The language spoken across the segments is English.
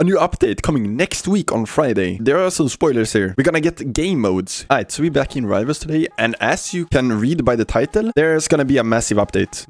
A new update coming next week on Friday. There are some spoilers here. We're gonna get game modes. Alright, so we're back in Rivals today, and as you can read by the title, there's gonna be a massive update.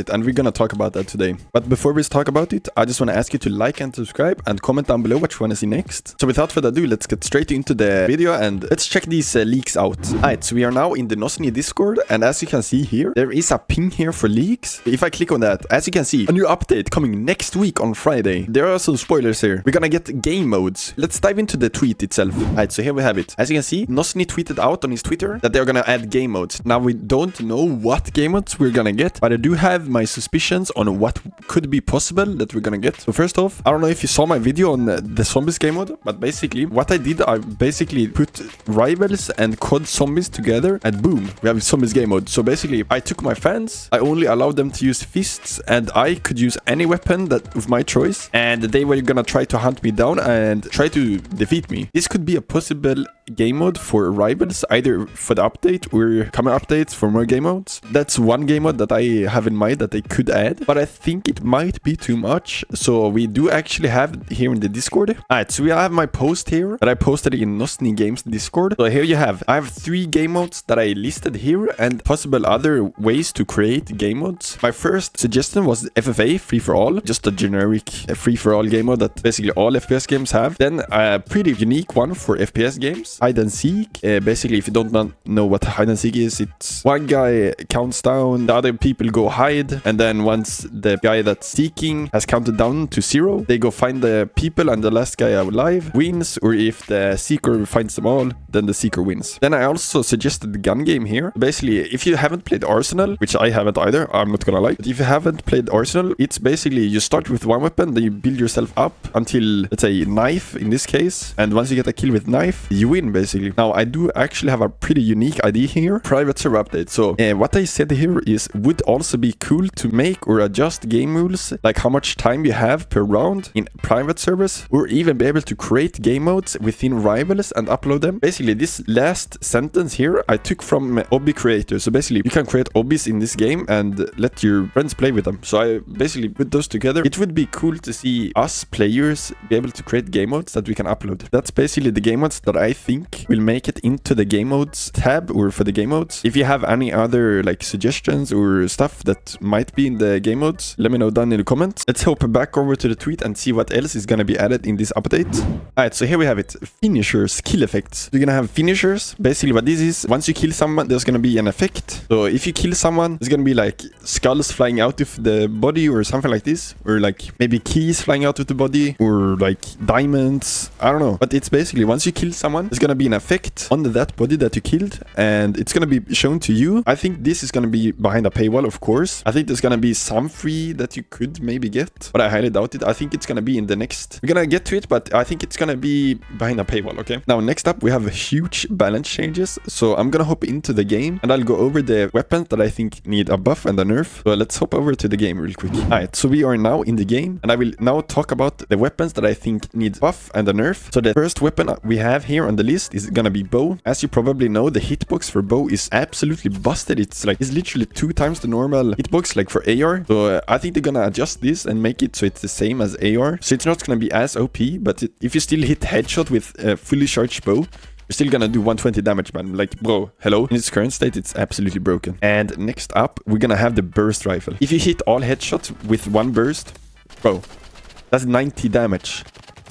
And we're gonna talk about that today. But before we talk about it, I just wanna ask you to like and subscribe and comment down below what you wanna see next. So without further ado, let's get straight into the video and let's check these leaks out. Alright, so we are now in the Nosny Discord, and as you can see here, there is a ping here for leaks. If I click on that, as you can see, a new update coming next week on Friday. There are some spoilers here. We're gonna get game modes. Let's dive into the tweet itself. Alright, so here we have it. As you can see, Nosny tweeted out on his Twitter that they're gonna add game modes. Now we don't know what game modes we're gonna get, but I do have my suspicions on what could be possible that we're gonna get. So first off, I don't know if you saw my video on the zombies game mode, but basically what I did, I basically put Rivals and COD zombies together, and boom, we have zombies game mode. So basically I took my fans, I only allowed them to use fists, and I could use any weapon that of my choice, and they were gonna try to hunt me down and try to defeat me. This could be a possible game mode for Rivals, either for the update or coming updates for more game modes. That's one game mode that I have in mind that they could add, but I think it might be too much. So we do actually have here in the Discord. Alright, so we have my post here that I posted in Nosny Games Discord. So here you have, I have 3 game modes that I listed here and possible other ways to create game modes. My first suggestion was FFA Free for All, just a generic free for all game mode that basically all FPS games have. Then a pretty unique one for FPS games, hide and seek. Basically, if you don't know what hide and seek is, it's one guy counts down, the other people go hide, and then once the guy that's seeking has counted down to 0, they go find the people, and the last guy alive wins, or if the seeker finds them all, then the seeker wins. Then I also suggested the gun game here. Basically, if you haven't played Arsenal, which I haven't either, I'm not gonna lie, but if you haven't played Arsenal, it's basically you start with one weapon, then you build yourself up until, let's say, knife in this case, and once you get a kill with knife, you win basically. Now I do actually have a pretty unique idea here, private server update. So what I said here is, would also be cool to make or adjust game rules, like how much time you have per round in private servers, or even be able to create game modes within Rivals and upload them. Basically, this last sentence here I took from obby creator. So basically you can create obbies in this game and let your friends play with them. So I basically put those together. It would be cool to see us players be able to create game modes that we can upload. That's basically the game modes that I think will make it into the game modes tab, or for the game modes. If you have any other like suggestions or stuff that might be in the game modes, let me know down in the comments. Let's hop back over to the tweet and see what else is gonna be added in this update. Alright, so here we have it. Finishers, kill effects. You're gonna have finishers. Basically what this is, once you kill someone, there's gonna be an effect. So if you kill someone, there's gonna be like skulls flying out of the body or something like this, or like maybe keys flying out of the body, or like diamonds, I don't know. But it's basically once you kill someone, there's gonna be an effect on that body that you killed, and it's gonna be shown to you. I think this is gonna be behind a paywall, of course. I think there's gonna be some free that you could maybe get, but I highly doubt it. I think it's gonna be in the next, we're gonna get to it, but I think it's gonna be behind a paywall. Okay, now next up we have huge balance changes. So I'm gonna hop into the game and I'll go over the weapons that I think need a buff and a nerf. So let's hop over to the game real quick. Alright, so we are now in the game, and I will now talk about the weapons that I think need buff and a nerf. So the first weapon we have here on the list is gonna be bow. As you probably know, the hitbox for bow is absolutely busted. It's literally 2 times the normal hitbox like for AR. So I think they're gonna adjust this and make it so it's the same as AR. So it's not gonna be as OP, but if you still hit headshot with a fully charged bow, you're still gonna do 120 damage, man. Like, bro, hello. In its current state, it's absolutely broken. And next up, we're gonna have the burst rifle. If you hit all headshots with 1 burst, bro, that's 90 damage.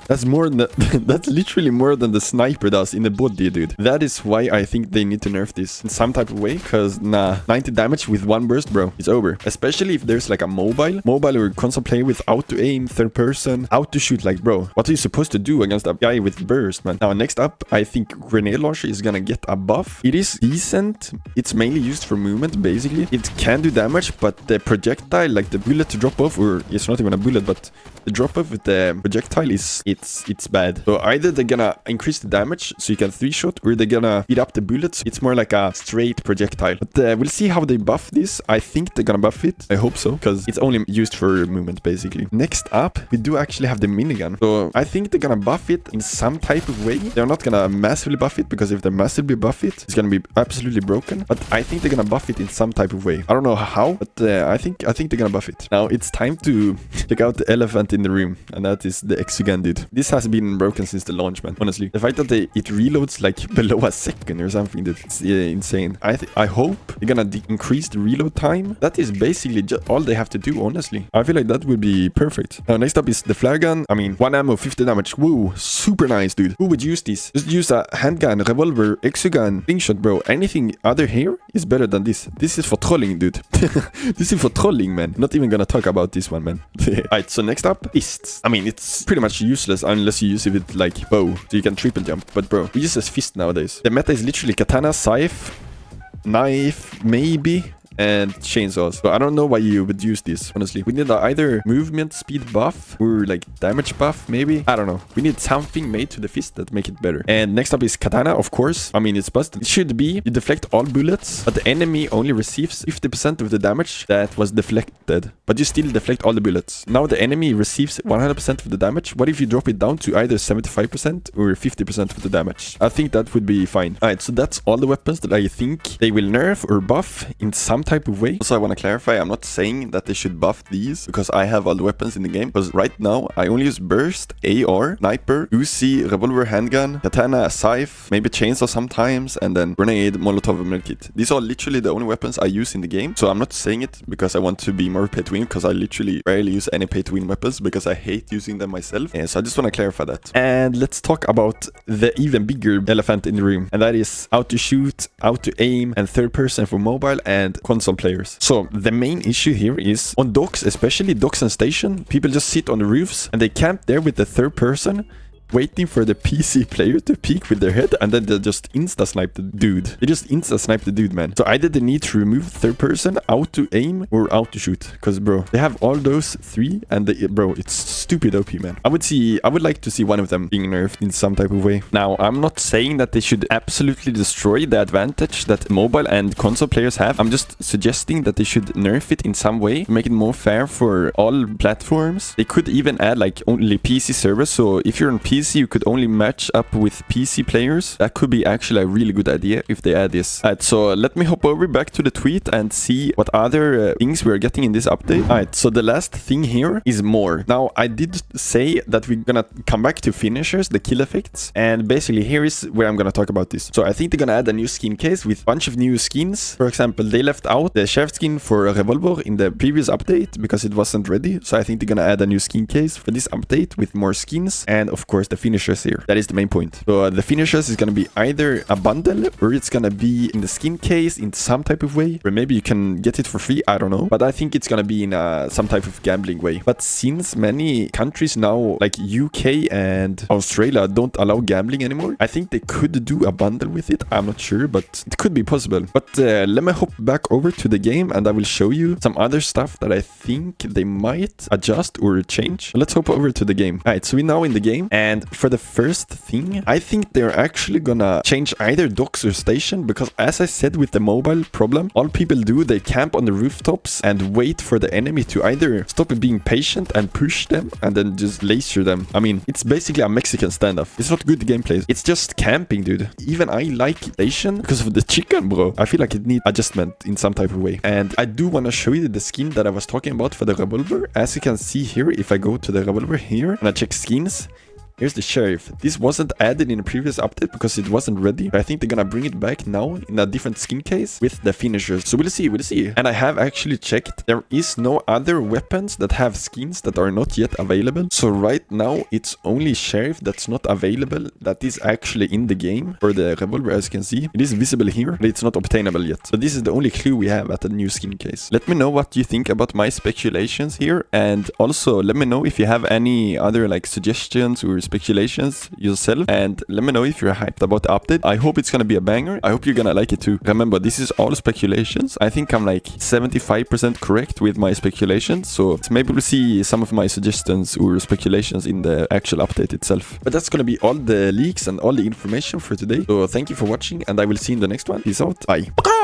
That's more than that's literally more than the sniper does in the body, dude. That is why I think they need to nerf this in some type of way, because 90 damage with 1 burst, bro, it's over. Especially if there's like a mobile or console player with auto aim, third person, auto shoot. Like, bro, what are you supposed to do against a guy with burst, man? Now next up, I think grenade launcher is gonna get a buff. It is decent. It's mainly used for movement, basically. It can do damage, but the projectile, like the bullet to drop off, or it's not even a bullet, but the drop off with the projectile is it's bad. So either they're gonna increase the damage so you can 3-shot, or they're gonna speed up the bullets. It's more like a straight projectile. But we'll see how they buff this. I think they're gonna buff it. I hope so, because it's only used for movement, basically. Next up, we do actually have the minigun. So I think they're gonna buff it in some type of way. They're not gonna massively buff it, because if they massively buff it, it's gonna be absolutely broken. But I think they're gonna buff it in some type of way. I don't know how, but I think they're gonna buff it. Now it's time to check out the elephant in the room, and that is the Exugan dude. This has been broken since the launch, man. Honestly, the fact that it reloads like below a second or something, that's insane. I hope they're gonna increase the reload time. That is basically just all they have to do, honestly. I feel like that would be perfect. Now next up is the flare gun. I mean, 1 ammo, 50 damage. Woo, super nice, dude. Who would use this? Just use a handgun, revolver, Exugan, slingshot, bro. Anything other here is better than this. This is for trolling, dude. This is for trolling, man. Not even gonna talk about this one, man. Alright, so next up, fists. I mean, it's pretty much useless unless you use it with like bow, so you can triple jump. But bro, we use as fist nowadays. The meta is literally katana, scythe, knife, maybe, and chainsaws. So I don't know why you would use this, honestly. We need either movement speed buff or like damage buff, maybe. I don't know. We need something made to the fist that make it better. And next up is katana, of course. I mean, it's busted. It should be you deflect all bullets, but the enemy only receives 50% of the damage that was deflected, but you still deflect all the bullets. Now the enemy receives 100% of the damage. What if you drop it down to either 75% or 50% of the damage? I think that would be fine. Alright, so that's all the weapons that I think they will nerf or buff in some type of way. Also, I want to clarify, I'm not saying that they should buff these because I have all the weapons in the game, because right now I only use burst, AR, sniper, Uzi, revolver, handgun, katana, scythe, maybe chainsaw sometimes, and then grenade, molotov, and medkit. These are literally the only weapons I use in the game. So I'm not saying it because I want to be more pay to win, because I literally rarely use any pay to win weapons because I hate using them myself. And so I just want to clarify that. And let's talk about the even bigger elephant in the room, and that is how to shoot, how to aim, and third person for mobile and console players. So the main issue here is on docks, especially docks and station, people just sit on the roofs and they camp there with the third person, waiting for the PC player to peek with their head, and then they just insta-snipe the dude. They just insta-snipe the dude, man. So either they need to remove third person, auto aim, or auto shoot. Because, bro, they have all those three, and bro, it's stupid OP, man. I would like to see one of them being nerfed in some type of way. Now, I'm not saying that they should absolutely destroy the advantage that mobile and console players have. I'm just suggesting that they should nerf it in some way to make it more fair for all platforms. They could even add like only PC servers. So if you're on PC, you could only match up with PC players. That could be actually a really good idea if they add this. Alright, so let me hop over back to the tweet and see what other things we're getting in this update. Alright, so the last thing here is more. Now, I did say that we're gonna come back to finishers, the kill effects, and basically here is where I'm gonna talk about this. So I think they're gonna add a new skin case with a bunch of new skins. For example, they left out the sheriff skin for a revolver in the previous update because it wasn't ready. So I think they're gonna add a new skin case for this update with more skins, and of course the finishers here. That is the main point. So the finishers is gonna be either a bundle, or it's gonna be in the skin case in some type of way, or maybe you can get it for free. I don't know, but I think it's gonna be in some type of gambling way. But since many countries now, like UK and Australia, don't allow gambling anymore, I think they could do a bundle with it. I'm not sure, but it could be possible. But let me hop back over to the game and I will show you some other stuff that I think they might adjust or change. Let's hop over to the game. Alright, so we're now in the game, and for the first thing, I think they're actually gonna change either docks or station, because as I said with the mobile problem, all people do, they camp on the rooftops and wait for the enemy to either stop being patient and push them and then just laser them. I mean, it's basically a Mexican standoff. It's not good gameplay. It's just camping, dude. Even I like station because of the chicken, bro. I feel like it needs adjustment in some type of way. And I do want to show you the skin that I was talking about for the revolver. As you can see here, if I go to the revolver here and I check skins, here's the sheriff. This wasn't added in a previous update because it wasn't ready. But I think they're gonna bring it back now in a different skin case with the finishers. So we'll see, we'll see. And I have actually checked. There is no other weapons that have skins that are not yet available. So right now, it's only sheriff that's not available. That is actually in the game for the revolver, as you can see. It is visible here, but it's not obtainable yet. So this is the only clue we have at the new skin case. Let me know what you think about my speculations here. And also let me know if you have any other like suggestions or speculations yourself and let me know if you're hyped about the update. I hope it's gonna be a banger. I hope you're gonna like it too. Remember, this is all speculations. I think I'm like 75% correct with my speculations, so maybe we'll see some of my suggestions or speculations in the actual update itself. But that's gonna be all the leaks and all the information for today. So thank you for watching, and I will see you in the next one. Peace out. Bye.